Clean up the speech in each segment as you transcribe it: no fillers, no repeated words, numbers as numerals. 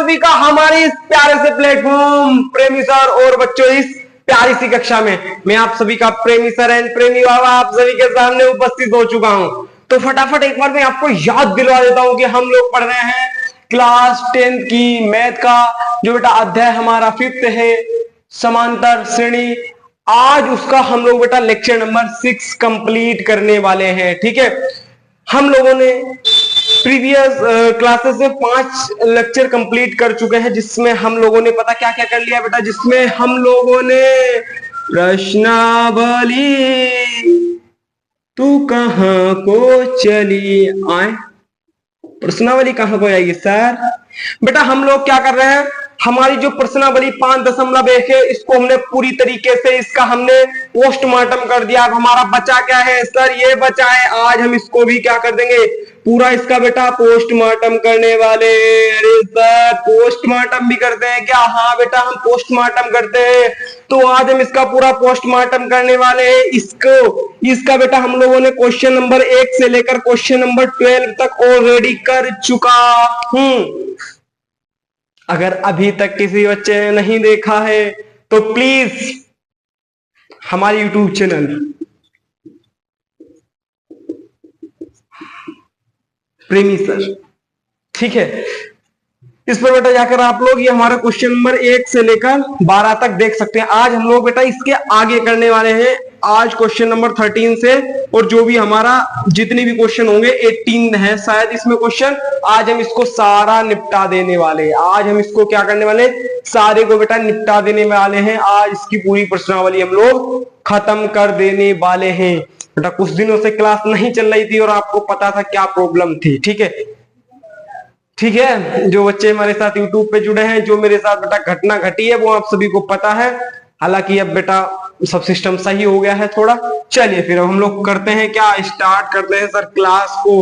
सभी का हमारे इस प्यारे से प्लेटफॉर्म प्रेमी सर और बच्चों इस प्यारी सी कक्षा में मैं आप सभी का प्रेमी सर एंड प्रेमी बाबा आप सभी के सामने उपस्थित हो चुका हूं। तो फटाफट एक बार मैं आपको याद दिलवा देता हूं कि हम लोग पढ़ रहे हैं क्लास 10 की मैथ का जो बेटा अध्याय हमारा 5th है, समांतर श्रेणी। आज उसका हम लोग बेटा लेक्चर नंबर 6 कंप्लीट करने वाले हैं। ठीक है, हम लोगों ने प्रीवियस क्लासेस में 5 लेक्चर कंप्लीट कर चुके हैं, जिसमें हम लोगों ने पता क्या क्या कर लिया बेटा, जिसमें हम लोगों ने प्रश्नावली तू कहां को चली आए, प्रश्नावली कहां को आएगी सर? बेटा हम लोग क्या कर रहे हैं, हमारी जो प्रश्नावली 5.1 है इसको हमने पूरी तरीके से इसका हमने पोस्टमार्टम कर दिया। अब हमारा बचा क्या है सर? ये बचा है, आज हम इसको भी क्या कर देंगे, पूरा इसका बेटा पोस्टमार्टम करने वाले। अरे सर पोस्टमार्टम भी करते हैं क्या? हाँ बेटा हम पोस्टमार्टम करते हैं, तो आज हम इसका पूरा पोस्टमार्टम करने वाले हैं। इसका बेटा हम लोगों ने क्वेश्चन नंबर 1 से लेकर क्वेश्चन नंबर 12 तक ऑलरेडी कर चुका हूं। अगर अभी तक किसी बच्चे ने नहीं देखा है तो प्लीज हमारे यूट्यूब चैनल प्रेमी सर, ठीक है, इस पर बेटा जाकर आप लोग ये हमारा क्वेश्चन नंबर 1 से लेकर 12 तक देख सकते हैं। आज हम लोग बेटा इसके आगे करने वाले हैं, आज क्वेश्चन नंबर 13 से, और जो भी हमारा जितने भी क्वेश्चन होंगे 18 है शायद इसमें क्वेश्चन, आज हम इसको सारा निपटा देने वाले हैं। आज हम इसको क्या करने वाले, सारे को बेटा निपटा देने वाले हैं। आज इसकी पूरी प्रश्नावली हम लोग खत्म कर देने वाले हैं। बेटा कुछ दिनों से क्लास नहीं चल रही थी और आपको पता था क्या प्रॉब्लम थी। ठीक है, ठीक है, जो बच्चे हमारे साथ यूट्यूब पे जुड़े हैं, जो मेरे साथ बेटा घटना घटी है वो आप सभी को पता है। हालांकि अब बेटा सब सिस्टम सही हो गया है थोड़ा। चलिए फिर अब हम लोग करते हैं क्या, स्टार्ट करते हैं सर क्लास को।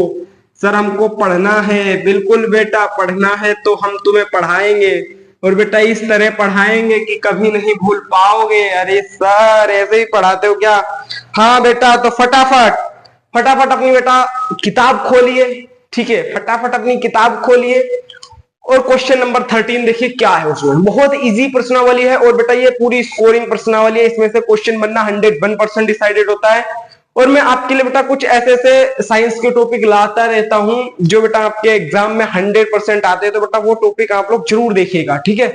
सर हमको पढ़ना है, बिल्कुल बेटा पढ़ना है, तो हम तुम्हें पढ़ाएंगे और बेटा इस तरह पढ़ाएंगे कि कभी नहीं भूल पाओगे। अरे सर ऐसे ही पढ़ाते हो क्या? हाँ बेटा, तो फटाफट अपनी बेटा किताब खोलिए। ठीक है, फटाफट अपनी किताब खोलिए और क्वेश्चन नंबर 13 देखिए क्या है उसमें। बहुत इजी प्रश्नावली है और बेटा ये पूरी स्कोरिंग प्रश्नावली है, इसमें से क्वेश्चन बनना 101% डिसाइडेड होता है। और मैं आपके लिए बेटा कुछ ऐसे साइंस के टॉपिक लाता रहता हूं जो बेटा आपके एग्जाम में 100% आते हैं, तो बेटा वो टॉपिक आप लोग जरूर देखिएगा। ठीक है,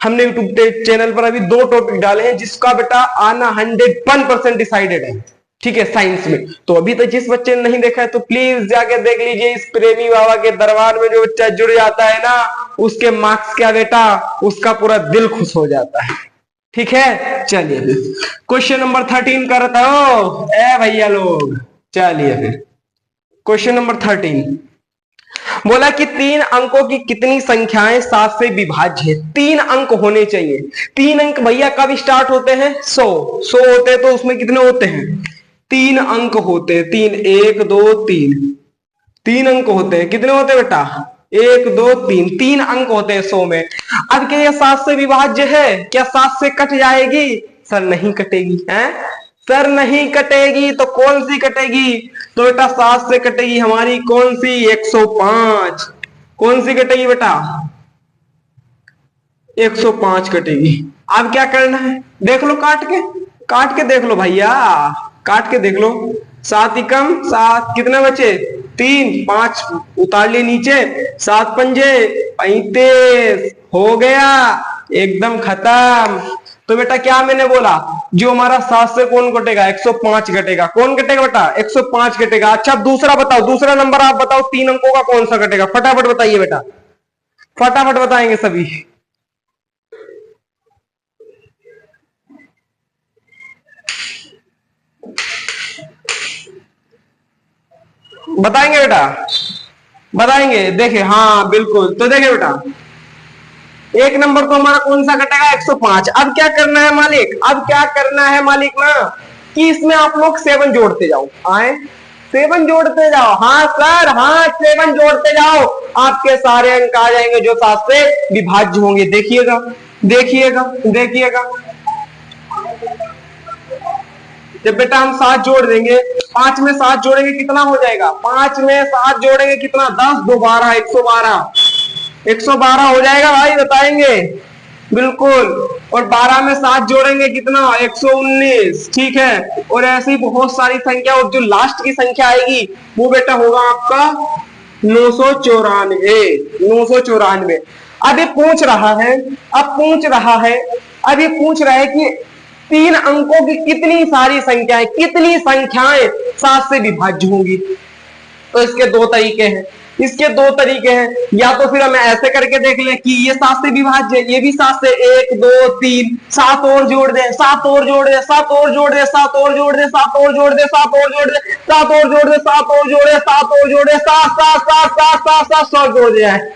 हमने यूट्यूब चैनल पर अभी 2 टॉपिक डाले हैं जिसका बेटा आना 101% डिसाइडेड है। ठीक है, साइंस में। तो अभी तक जिस बच्चे ने नहीं देखा है तो प्लीज जाके देख लीजिए। इस प्रेमी बाबा के दरबार में जो बच्चा जुड़ जाता है ना, उसके मार्क्स क्या बेटा, उसका पूरा दिल खुश हो जाता है। ठीक है, चलिए क्वेश्चन नंबर 13 करता हो ए भैया लोग। चलिए फिर क्वेश्चन नंबर 13 बोला कि 3 अंकों की कितनी संख्याएं 7 से विभाज्य है? 3 अंक होने चाहिए। 3 अंक भैया कब स्टार्ट होते हैं? 100 होते हैं, तो उसमें कितने होते हैं? 3 अंक होते हैं। 3 1 2 3 अंक होते हैं। कितने होते हैं बेटा? 1 2 3 अंक होते हैं 100 में। अब क्या ये 7 से विभाज्य है? क्या 7 से कट जाएगी? सर नहीं कटेगी। है सर नहीं कटेगी, तो कौन सी कटेगी? तो बेटा 7 से कटेगी हमारी कौन सी? 105। कौन सी कटेगी बेटा? 105 कटेगी। अब क्या करना है, देख लो काट के देख लो भैया, काट के देख लो। 7 एकम 7, कितने बचे? 3 5 उतार लिए नीचे, 7 पंजे 35, हो गया एकदम खत्म। तो बेटा क्या मैंने बोला, जो हमारा 7 से कौन कटेगा? 105 कटेगा। कौन कटेगा बेटा? 105 कटेगा। अच्छा दूसरा बताओ, दूसरा नंबर आप बताओ 3 अंकों का कौन सा कटेगा? फटाफट बताइए बेटा, फटाफट बताएंगे सभी। बताएंगे बेटा, बताएंगे। देखिए हाँ बिल्कुल, तो देखिए बेटा 1 नंबर तो हमारा कौन सा कटेगा? 105। अब क्या करना है मालिक, अब क्या करना है मालिक ना, कि इसमें आप लोग 7 जोड़ते जाओ। आए 7 जोड़ते जाओ। हाँ सर, हाँ 7 जोड़ते जाओ, आपके सारे अंक आ जाएंगे जो 7 से विभाज्य होंगे। देखिएगा देखिएगा देखिएगा, जब बेटा हम 7 जोड़ देंगे, 5 में 7 जोड़ेंगे कितना हो जाएगा? 5 में 7 जोड़ेंगे कितना? 10 2 12, 112। 112 हो जाएगा भाई, बताएंगे बिल्कुल। और 12 में 7 जोड़ेंगे कितना, 119। ठीक है, और ऐसी बहुत सारी संख्या, और जो लास्ट की संख्या आएगी वो बेटा होगा आपका 994। 994। अब ये पूछ रहा है, अब ये पूछ रहा है कि 3 अंकों की कितनी सारी संख्याएं, कितनी संख्याएं 7 से विभाज्य होंगी। तो इसके दो तरीके हैं, या तो फिर हमें ऐसे करके देख लें कि ये 7 से विभाज्य है, ये भी 7 से, 1 2 3, 7 और जोड़ दे, 7 और जोड़ दे, 7 और जोड़ दे, 7 और जोड़ दे, 7 और जोड़ दे, 7 और जोड़ दे, 7 और जोड़ दे, 7 और जोड़ दे, 7 और जोड़ दे, 7 7 7 7 7 7 100 जोड़ दिया है।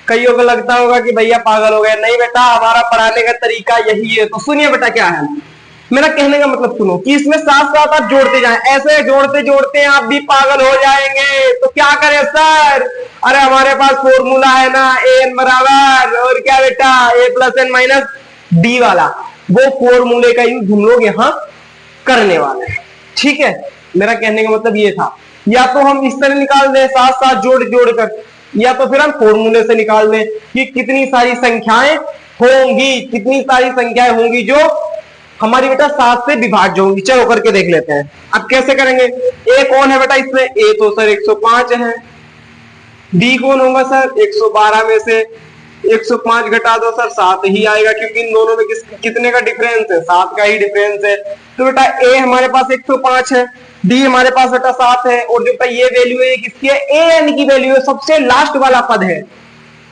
कईयों को लगता होगा कि भैया पागल हो गए। नहीं बेटा, हमारा पढ़ाने का तरीका यही है। तो सुनिए बेटा क्या है, मेरा कहने का मतलब सुनो कि इसमें 7 7 आप जोड़ते जाएं, ऐसे जोड़ते जोड़ते आप भी पागल हो जाएंगे। तो क्या करें सर, अरे हमारे पास फॉर्मूला है ना, एन बराबर और क्या बेटा, ए प्लस एन माइनस डी वाला, वो फॉर्मूले का यूज हम लोग यहाँ करने वाले हैं। ठीक है, मेरा कहने का मतलब ये था, या तो हम इस तरह निकाल दें 7 7 जोड़ जोड़ कर, या तो फिर हम फॉर्मूले से निकाल दें कि कितनी सारी संख्याएं होंगी जो हमारी बेटा 7 से विभाज्य होंगी। चलो करके देख लेते हैं। अब कैसे करेंगे, ए कौन है बेटा इसमें, ए तो सर 105 है। डी कौन होगा सर, 112 में से 105 घटा दो सर 7 ही आएगा, क्योंकि इन दोनों में कितने का डिफरेंस है, 7 का ही डिफरेंस है। तो बेटा ए हमारे पास 105 है, डी हमारे पास बेटा 7 है, और जो बेटा ये वैल्यू है किसकी है, ए एन की वैल्यू है, सबसे लास्ट वाला पद है।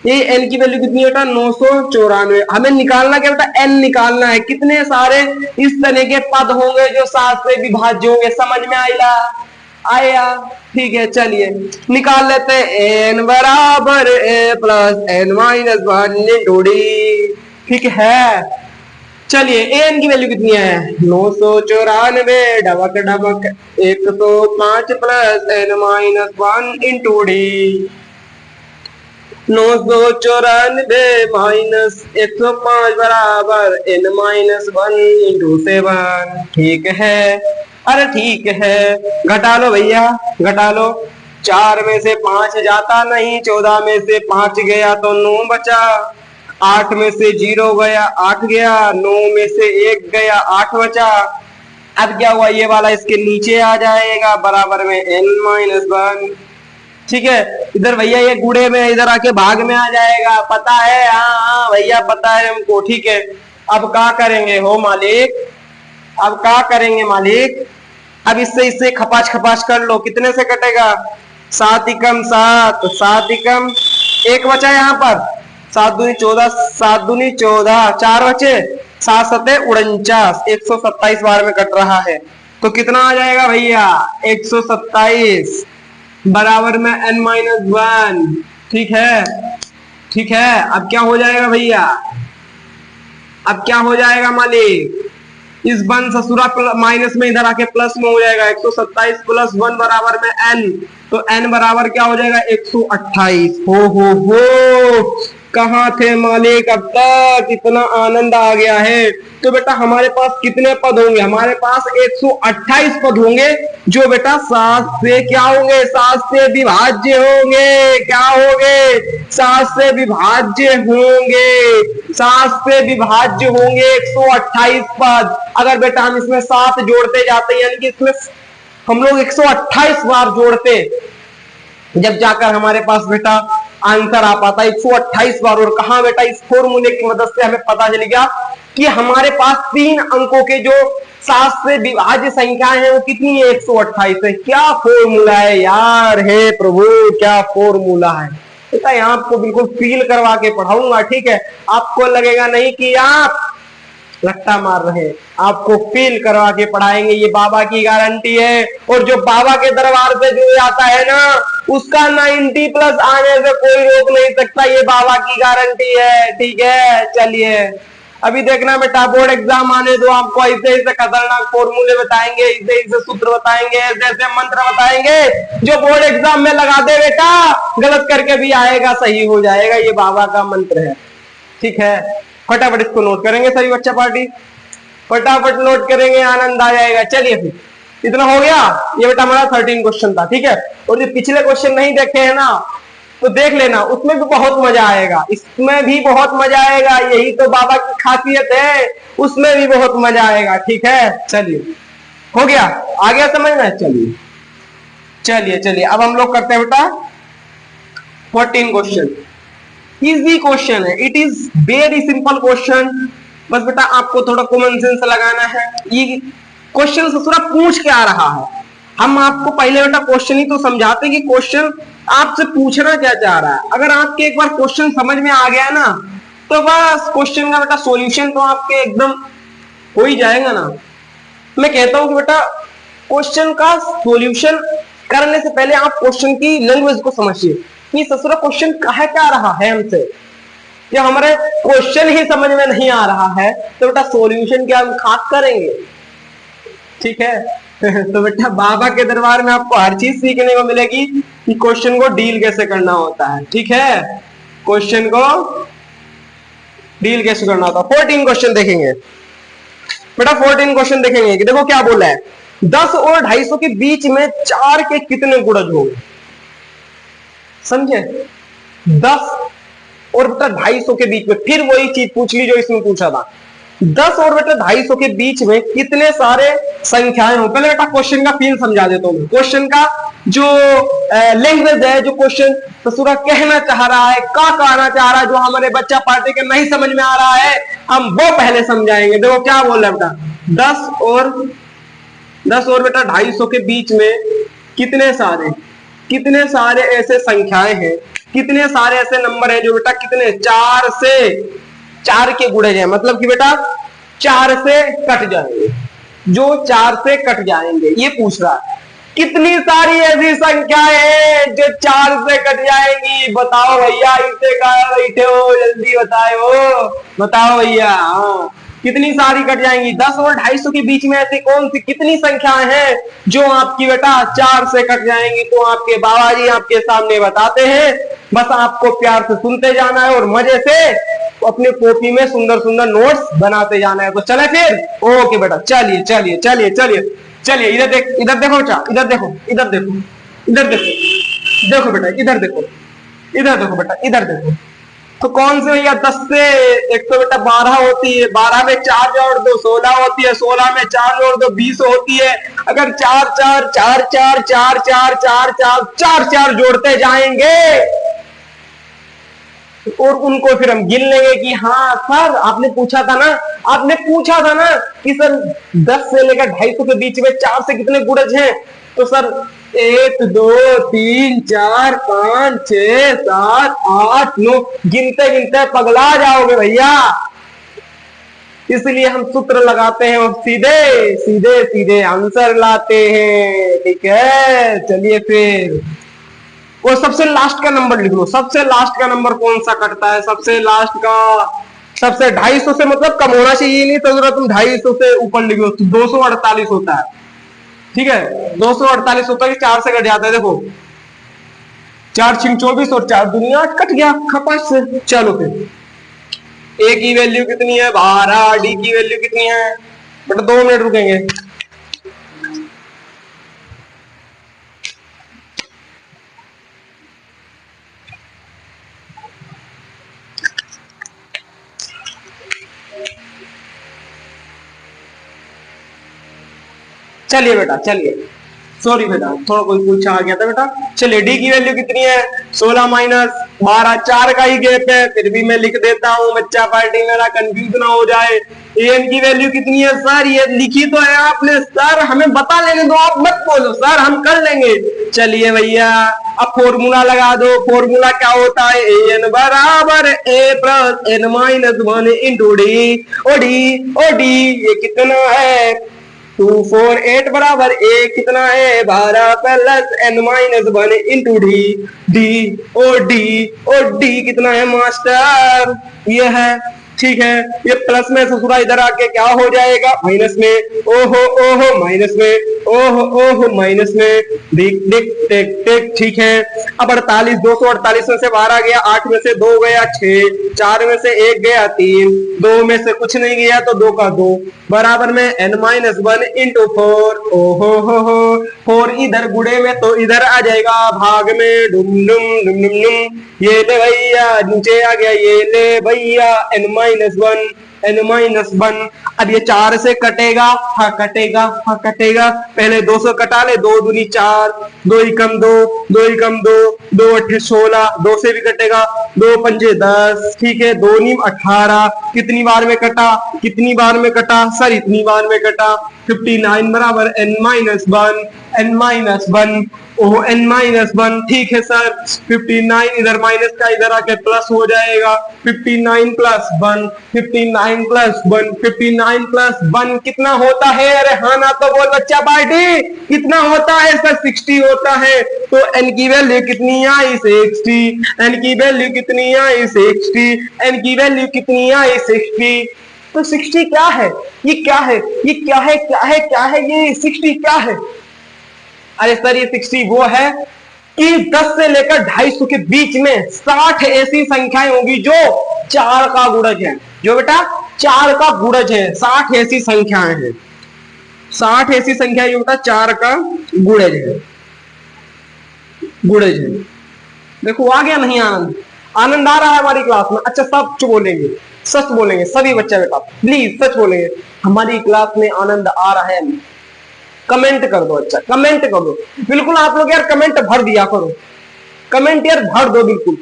ए एन की वैल्यू कितनी बेटा, 994। हमें निकालना क्या बेटा, एन निकालना है। कितने सारे इस तरह के पद होंगे जो 7 से विभाज्य होंगे, समझ में आया। ठीक है, चलिए निकाल लेते हैं। एन बराबर a plus N minus 1 into d. ठीक है, चलिए एन की वैल्यू कितनी है, 994 डबक डबक 105 plus N minus 1 into d. 994 minus 105 बराबर एन माइनस 1 इंटू 7। ठीक है, अरे ठीक है, घटा लो भैया, घटा लो। 4 में से 5 जाता नहीं, 14 में से 5 गया तो 9 बचा, 8 में से 0 गया 8 गया, 9 में से 1 गया 8 बचा। अब क्या हुआ, ये वाला इसके नीचे आ जाएगा, बराबर में n माइनस 1। ठीक है, इधर भैया ये गुड़े में इधर आके भाग में आ जाएगा, पता है, हाँ भैया पता है हमको। ठीक है, अब क्या करेंगे हो मालिक, अब क्या करेंगे मालिक, अब इससे खपाच खपाच कर लो। कितने से कटेगा, 7 एकम 7, 7 एकम 1 बचा यहाँ पर, 7 दूनी 14, 7 दूनी 14, 4 बचे, 7 सते 49, 127 बार में कट रहा है। तो कितना आ जाएगा भैया, 127 बराबर में n माइनस 1। ठीक है, ठीक है, अब क्या हो जाएगा भैया, अब क्या हो जाएगा मालिक, इस 1 ससुरा माइनस में इधर आके प्लस में हो जाएगा, 127 प्लस 1 बराबर में n, तो n बराबर क्या हो जाएगा, 128। हो कहाँ थे मालिक, अब तक इतना आनंद आ गया है। तो बेटा हमारे पास कितने पद होंगे, हमारे पास 128 पद होंगे जो बेटा 7 से क्या होंगे, 7 से विभाज्य होंगे। क्या होंगे, 7 से विभाज्य होंगे, 7 से विभाज्य होंगे 128 पद। अगर बेटा हम इसमें 7 जोड़ते जाते, यानी कि इसमें हम लोग 128 बार जोड़ते, जब जाकर हमारे पास बेटा आंसर आ पाता 128 बार। और कहा बेटा, इस फॉर्मूले की मदद से हमें पता चल गया कि हमारे पास 3 अंकों के जो 7 से विभाज्य संख्याएं हैं वो कितनी है, 128 है। क्या फॉर्मूला है यार, हे प्रभु क्या फॉर्मूला है। बेटा यहाँ आपको बिल्कुल फील करवा के पढ़ाऊंगा। ठीक है, आपको लगेगा नहीं कि आप रट्टा मार रहे हैं, आपको फील करवा के पढ़ाएंगे, ये बाबा की गारंटी है। और जो बाबा के दरबार से जुड़ जाता है ना, उसका 90 प्लस आने से कोई रोक नहीं सकता, ये बाबा की गारंटी है। ठीक है, चलिए अभी देखना बेटा, बोर्ड एग्जाम आने दो, आपको ऐसे ऐसे खतरनाक फॉर्मूले बताएंगे, ऐसे ऐसे सूत्र बताएंगे, ऐसे ऐसे मंत्र बताएंगे जो बोर्ड एग्जाम में लगा दे बेटा, गलत करके भी आएगा, सही हो जाएगा। ये बाबा का मंत्र है। ठीक है, फटाफट इसको नोट करेंगे सभी बच्चा पार्टी, फटाफट नोट करेंगे, आनंद आ जाएगा। चलिए फिर इतना हो गया, ये बेटा हमारा 13 क्वेश्चन था। ठीक है, और जो पिछले क्वेश्चन नहीं देखे हैं ना, तो देख लेना, उसमें भी बहुत मजा आएगा, इसमें भी बहुत मजा आएगा, यही तो बाबा की खासियत है, उसमें भी बहुत मजा आएगा। ठीक है, चलिए हो गया, आ गया समझ में। चलिए चलिए चलिए अब हम लोग करते हैं बेटा 14 क्वेश्चन। इजी क्वेश्चन है, it is very simple question. बस बेटा आपको थोड़ा कॉमन सेंस लगाना है। ये क्वेश्चन ससुरा पूछ के आ रहा है, हम आपको पहले बेटा क्वेश्चन ही तो समझाते कि क्वेश्चन आपसे पूछना क्या चाह रहा है। अगर आपके एक बार क्वेश्चन समझ में आ गया ना, तो बस क्वेश्चन का बेटा सॉल्यूशन तो आपके एकदम हो ही जाएगा ना। मैं कहता हूं कि बेटा क्वेश्चन का सॉल्यूशन करने से पहले आप क्वेश्चन की लैंग्वेज को समझिए कि ससुरा क्वेश्चन कह क्या रहा है हमसे। या हमारे क्वेश्चन ही समझ में नहीं आ रहा है तो बेटा सॉल्यूशन क्या हम खास करेंगे। ठीक है तो बेटा बाबा के दरबार में आपको हर चीज सीखने को मिलेगी कि क्वेश्चन को डील कैसे करना होता है। ठीक है, क्वेश्चन को डील कैसे करना होता है। 14 क्वेश्चन देखेंगे बेटा, 14 क्वेश्चन देखेंगे कि देखो क्या बोला है, 10 और 250 के बीच में 4 के कितने गुणज होंगे। समझे, 10 और बेटा 250 के बीच में, फिर वही चीज पूछ ली जो इसमें पूछा था, 10 और बेटा 250 के बीच में कितने सारे संख्याएं हो। पहले बेटा क्वेश्चन का फील समझा देता हूं, क्वेश्चन का जो लैंग्वेज है, जो क्वेश्चन ससुरा कहना चाह रहा है, क्या कहना चाह रहा है, जो हमारे बच्चा पार्टी के नहीं समझ में आ रहा है, हम वो पहले समझाएंगे। देखो क्या बोल रहा है बेटा, 10 और बेटा 250 के बीच में कितने सारे ऐसे संख्याएं हैं, कितने सारे ऐसे नंबर हैं जो बेटा कितने 4 के गुणे हैं, मतलब कि बेटा 4 से कट जाएंगे, जो 4 से कट जाएंगे, ये पूछ रहा है। कितनी सारी ऐसी संख्याएं हैं जो 4 से कट जाएंगी, बताओ भैया, इसे कहा बैठे हो, जल्दी बताओ भैया। हाँ, कितनी सारी कट जाएंगी। 10 और 250 के बीच में ऐसी कौन सी कितनी संख्याएं हैं जो आपकी बेटा 4 से कट जाएंगी, तो आपके बाबा जी आपके सामने बताते हैं, बस आपको प्यार से सुनते जाना है और मजे से अपने कॉपी में सुंदर सुंदर नोट्स बनाते जाना है। तो चले फिर, ओके बेटा, चलिए चलिए चलिए चलिए चलिए, इधर देखो बेटा, इधर देखो बेटा, इधर देखो बेटा, इधर देखो। तो कौन से भैया 10 से एक तो बेटा 12 होती है, 12 में 4 जोड़ दो 16 होती है, 16 में 4 जोड़ दो 20 होती है। अगर 4 4 4 4 4 4 4 4 4 4 जोड़ते जाएंगे और उनको फिर हम गिन लेंगे कि हाँ सर आपने पूछा था ना कि सर 10 से लेकर 250 के बीच में 4 से कितने गुणज हैं, तो सर 1 2 3 4 5 6 7 8 9 गिनते गिनते पगला जाओगे भैया। इसलिए हम सूत्र लगाते हैं और सीधे सीधे सीधे आंसर लाते हैं। ठीक है, चलिए फिर वो सबसे लास्ट का नंबर लिख लो। सबसे लास्ट का नंबर कौन सा कटता है? सबसे लास्ट का, सबसे 250 से मतलब कम होना चाहिए, नहीं तो तुम 250 से ऊपर लिखो तो 248 होता है। ठीक है, 248 होता है कि 4 से कट जाता है। देखो 4 6 24 और 4 दुनिया 8 कट गया खपास से। चलो फिर ए की वैल्यू कितनी है 12, डी की वैल्यू कितनी है बेटा, 2 मिनट रुकेंगे। चलिए बेटा, चलिए, सॉरी बेटा थोड़ा कोई पूछा आ गया था बेटा। चलिए डी की वैल्यू कितनी है 16 माइनस 12, 4 का ही गैप है, फिर भी मैं लिख देता हूं, बच्चा पार्टी मेरा कंफ्यूज ना हो जाए। एन की वैल्यू कितनी है सर, ये लिखी तो है आपने सर, हमें बता लेने दो, आप मत बोलो सर, हम कर लेंगे। चलिए भैया अब फॉर्मूला लगा दो। फॉर्मूला क्या होता है, एन बराबर a plus N minus 1 into D. O d ये कितना है 2 4 8 बराबर ए कितना है 12 plus N minus 1 into D. ओ डी कितना है मास्टर, ये है। ठीक है, ये प्लस में ससुरा इधर आके क्या हो जाएगा माइनस में। ओहो माइनस में, ओहो माइनस में। देख ठीक है। अब 48, 248 में से 12 गया, 8 में से 2 गया 6, 4 में से 1 गया 3, 2 में से कुछ नहीं गया तो 2 का 2 बराबर में n-1 इंटू 4। ओहो 4 इधर गुड़े में तो इधर आ जाएगा भाग में, डुम डुम डुम डुम डुम। ये ले भैया नीचे आ गया, ये ले भैया n-1 n-1। अब ये 4 से कटेगा, हाँ कटेगा, हाँ कटेगा। पहले 2 से कटा ले, 2 दूनी 4, 2 एकम 2, 2 एकम 2, 2 अट्ठे 16, 2 से भी कटेगा, 2 पंजे 10, ठीक है, 2 नीम 18। कितनी बार में कटा, कितनी बार में कटा सर, इतनी बार में कटा। 59 बराबर n-1, n-1, ओह n-1, ठीक है सर। 59 इधर माइनस का इधर आके प्लस हो जाएगा, 59 प्लस 1, 59 प्लस 1, 59 प्लस 1 कितना होता है? अरे हाँ ना तो बोल बच्चा पार्टी, कितना होता है सर? 60 होता है। तो n की वैल्यू कितनी आई? 60। n की वैल्यू कितनी आई? 60। n की वैल्यू कितनी आई? 60। तो 60 क्या है? ये क्या है? ये क्या है? क्या है? क्या है ये 60 क्या है? अरे सर ये 60 वो है कि 10 से लेकर 250 के बीच में 60 ऐसी संख्याएं होंगी जो 4 का गुणज है। जो बेटा 4 का गुणज है, 60 ऐसी संख्याएं हैं, 60 ऐसी संख्या जो बेटा 4 का गुणज है, गुणज है। देखो आ गया नहीं आनंद? आनंद आ रहा है हमारी क्लास में? अच्छा सब चुप बोलेंगे, सच बोलेंगे सभी बच्चे बेटा, प्लीज सच बोलेंगे, हमारी क्लास में आनंद आ रहा है? कमेंट कर दो, अच्छा कमेंट कर दो बिल्कुल। आप लोग यार कमेंट भर दिया करो, कमेंट यार भर दो, बिल्कुल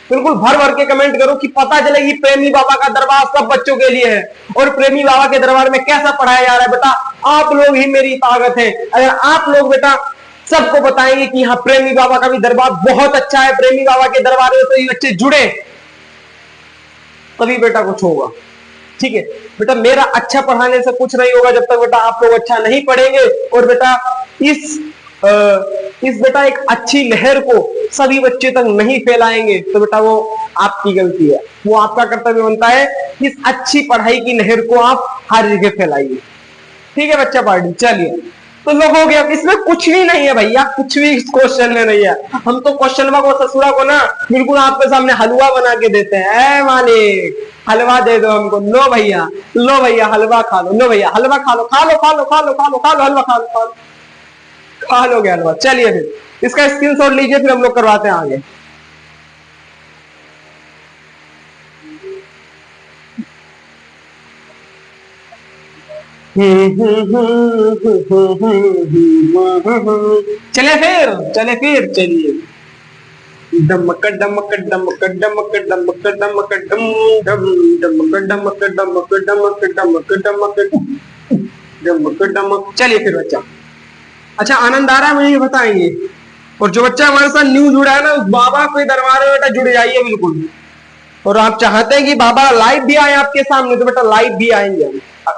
बिल्कुल भर भर के कमेंट करो कि पता चले कि प्रेमी बाबा का दरबार सब बच्चों के लिए है और प्रेमी बाबा के दरबार में कैसा पढ़ाया जा रहा है। बेटा आप लोग ही मेरी ताकत है। अगर आप लोग बेटा सबको बताएंगे कि हाँ प्रेमी बाबा का भी दरबार बहुत अच्छा है, प्रेमी बाबा के दरबार में तो ये बच्चे जुड़े, तभी बेटा कुछ होगा। ठीक है बेटा, मेरा अच्छा पढ़ाने से कुछ नहीं होगा जब तक बेटा आप लोग अच्छा नहीं पढ़ेंगे। और बेटा इस बेटा एक अच्छी लहर को सभी बच्चे तक नहीं फैलाएंगे तो बेटा वो आपकी गलती है, वो आपका कर्तव्य बनता है इस अच्छी पढ़ाई की लहर को आप हर जगह फैलाइए। ठीक है बच्चा पार्टी, चलिए तो लोग हो गया, इसमें कुछ भी नहीं है भैया, कुछ भी इस क्वेश्चन में नहीं है। हम तो क्वेश्चन को ससुरा को ना बिल्कुल आपके सामने हलवा बना के देते हैं। ऐ मालिक हलवा दे दो हमको, लो भैया, लो भैया हलवा खा लो, लो भैया हलवा खा लो, खा लो खा लो खा लो खा लो खा लो हलवा खा लो, खा लो खा लोगे हलवा। चलिए फिर इसका स्क्रीनशॉट लीजिए, फिर हम लोग करवाते हैं आगे। चलिए चलिए डमक डमक डमक डमक डमक डमक डम डम डमक डमक डमक डमक डमक डमक डमक डमक। चलिए फिर बच्चा, अच्छा आनंद आ रहा है मुझे ये बताएंगे। और जो बच्चा हमारे साथ न्यू जुड़ा है ना, उस बाबा के दरबार में बेटा जुड़ जाइए बिल्कुल। और आप चाहते हैं कि बाबा लाइव भी आए आपके सामने तो बेटा लाइव भी आएंगे,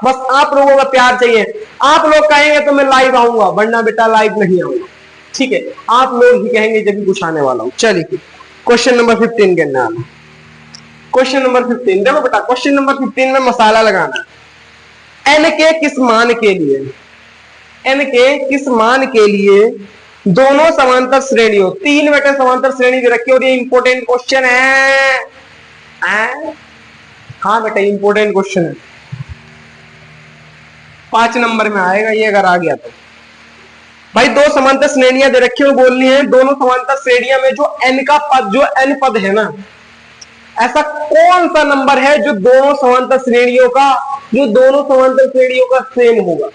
बस आप लोगों का प्यार चाहिए। आप लोग कहेंगे तो मैं लाइव आऊंगा, वरना बेटा लाइव नहीं आऊंगा। ठीक है, आप लोग ही कहेंगे जब भी कुछ आने वाला हूं। चलिए क्वेश्चन नंबर 15 के नाम, क्वेश्चन नंबर 15 देखो बेटा, क्वेश्चन नंबर 15 में मसाला लगाना। एन के किस मान के लिए, एन के किस मान के लिए दोनों समांतर श्रेणियों, 3 बेटा समांतर श्रेणी दे रखी है और ये इंपॉर्टेंट क्वेश्चन है। हाँ बेटा इंपॉर्टेंट क्वेश्चन है, 5 नंबर में आएगा ये अगर आ गया तो। भाई 2 समांतर श्रेणियां दे रखी है, बोलनी है दोनों समांतर श्रेणियां में जो n का पद, जो n पद है ना, ऐसा कौन सा नंबर है जो दोनों समांतर श्रेणियों का, जो दोनों समांतर श्रेणियों का सेम होगा।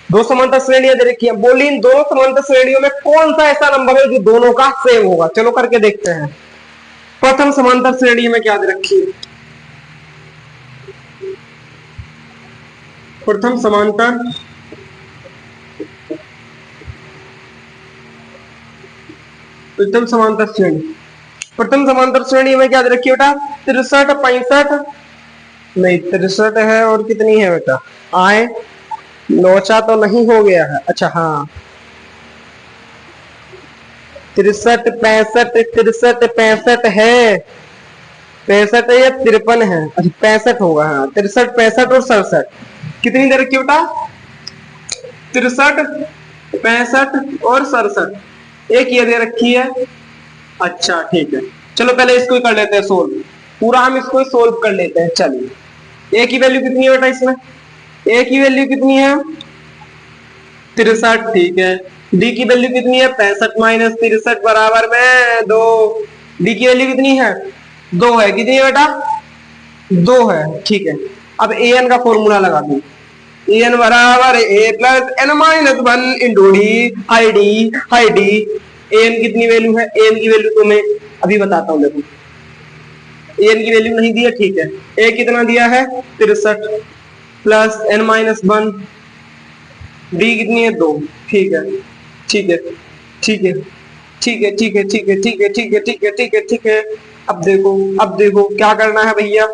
2 समांतर श्रेणियां दे रखी है, बोली इन दोनों समांतर श्रेणियों में कौन सा ऐसा नंबर है जो दोनों का सेम होगा। चलो करके देखते हैं। प्रथम समांतर श्रेणी में क्या दे रखी है, प्रथम समांतर, प्रथम समांतर श्रेणी, प्रथम समांतर श्रेणी में क्या दे रखी है बेटा, 63 65 नहीं 63 है और कितनी है बेटा, आए नौचा तो नहीं हो गया है, अच्छा हाँ 63 65 63 65 है, 65 है या 53 है, अच्छा 65 होगा, हाँ 63 65 और 67 कितनी दे रखी बेटा, 63 65 और 67, एक ये दे रखी है। अच्छा ठीक है, चलो पहले इसको ही कर लेते हैं सोल्व, पूरा हम इसको ही सोल्व कर लेते हैं। चलिए ए की वैल्यू कितनी है बेटा इसमें, ए की वैल्यू कितनी है 63, ठीक है, डी की वैल्यू कितनी है 65 माइनस 63 बराबर में 2। डी की वैल्यू कितनी है 2 है। कितनी है बेटा 2 है। ठीक है, अब ए एन का फॉर्मूला लगा दू। ए एन बराबर a plus N minus 1 into d i d i d. A n कितनी वैल्यू है, ए एन की वैल्यू तो मैं अभी बताता हूँ। देखो ए एन की वैल्यू नहीं दिया, ठीक है। ए कितना दिया है 63 प्लस एन माइनस 1, डी कितनी है 2। ठीक है ठीक है ठीक है ठीक है ठीक है ठीक है ठीक है ठीक है ठीक है ठीक है ठीक है। अब देखो क्या करना है भैया,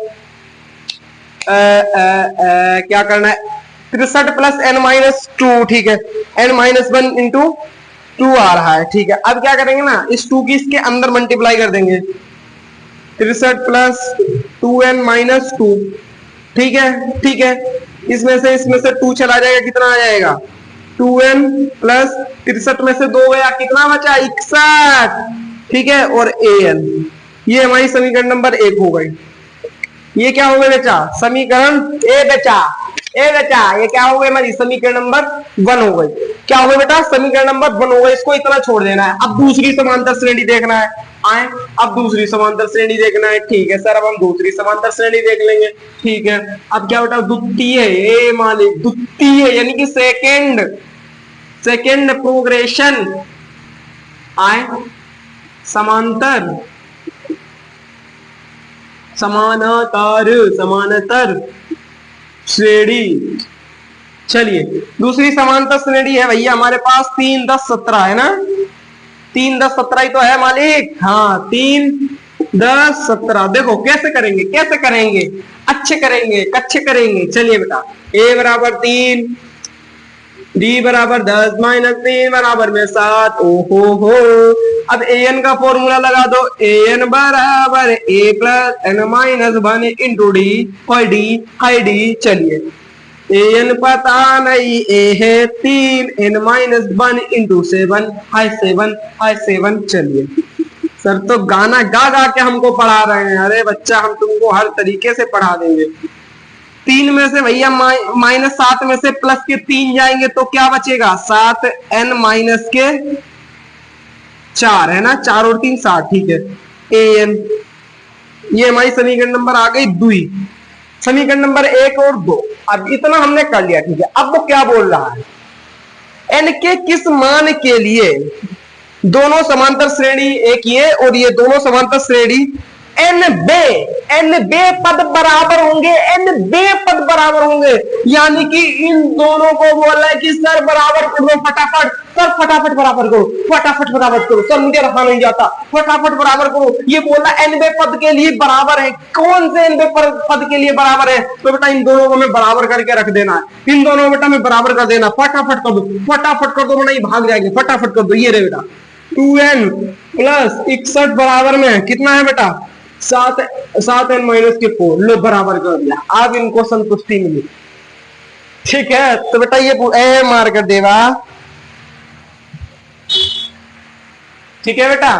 क्या करना है 63 प्लस एन माइनस 2। ठीक है, एन माइनस 1 इंटू 2 आ रहा है। ठीक है, अब क्या करेंगे ना, इस 2 की इसके अंदर मल्टीप्लाई कर देंगे। 63 प्लस 2n माइनस 2। ठीक है ठीक है, इसमें से 2 चला जाएगा, कितना आ जाएगा 2n प्लस 63 में से 2 गया, कितना बचा 61। ठीक है, और an ये हमारी समीकरण नंबर 1 हो गई। ये क्या हो गया बेटा समीकरण ए बेटा ये क्या हो गई हमारी समीकरण नंबर 1 हो गई। क्या हो गई बेटा समीकरण नंबर 1 हो गई। इसको इतना छोड़ देना है। अब दूसरी समांतर श्रेणी देखना है। आए अब दूसरी समांतर श्रेणी देखना है। ठीक है सर, अब हम दूसरी समांतर श्रेणी देख लेंगे। ठीक है, अब क्या बेटा द्वितीय ए मालिक द्वितीय यानी कि सेकेंड प्रोग्रेशन आए समानांतर श्रेणी। चलिए दूसरी समांतर श्रेणी है भैया हमारे पास 3 10 17 है ना, 3 10 17 ही तो है मालिक। हाँ 3 10 17। देखो कैसे करेंगे अच्छे करेंगे। चलिए बेटा ए बराबर 3, डी बराबर 10 माइनस 3 बराबर में 7। ओहो हो, अब ए एन का फॉर्मूला लगा दो। ए एन बराबर a plus N minus 1 into d और डी हाई डी। चलिए ए एन पता नहीं, ए है 3 एन माइनस 1 इंटू 7 हाई 7। चलिए सर तो गाना गा के हमको पढ़ा रहे हैं। अरे बच्चा हम तुमको हर तरीके से पढ़ा देंगे। 3 में से भैया माइनस 7 में से प्लस के 3 जाएंगे तो क्या बचेगा 7 एन माइनस के 4 है ना, 4 और 3 7। ठीक है ए एन, ये हमारी समीकरण नंबर आ गई 2। समीकरण नंबर 1 और 2। अब इतना हमने कर लिया। ठीक है, अब वो क्या बोल रहा है एन के किस मान के लिए दोनों समांतर श्रेणी एक ये और ये दोनों समांतर श्रेणी एन बे पद बराबर होंगे, यानी कि इन दोनों को बोला है कि सर बराबर कर दो फटाफट बराबर करो सर, मुझे रखा नहीं जाता, फटाफट बराबर करो। ये बोला एन बे पद के लिए बराबर है। कौन से एन बे पद के लिए बराबर है, तो बेटा इन दोनों को हमें बराबर करके रख देना है। इन दोनों को बेटा में बराबर कर देना, फटाफट कर दो नहीं भाग जाएंगे, फटाफट कर दो। ये रे बेटा 2n प्लस 61 बराबर में कितना है बेटा 7 एन माइनस के 4। लो बराबर कर दिया, अब इनको संतुष्टि मिली। ठीक है, तो बेटा ये ए मार कर देगा। ठीक है बेटा।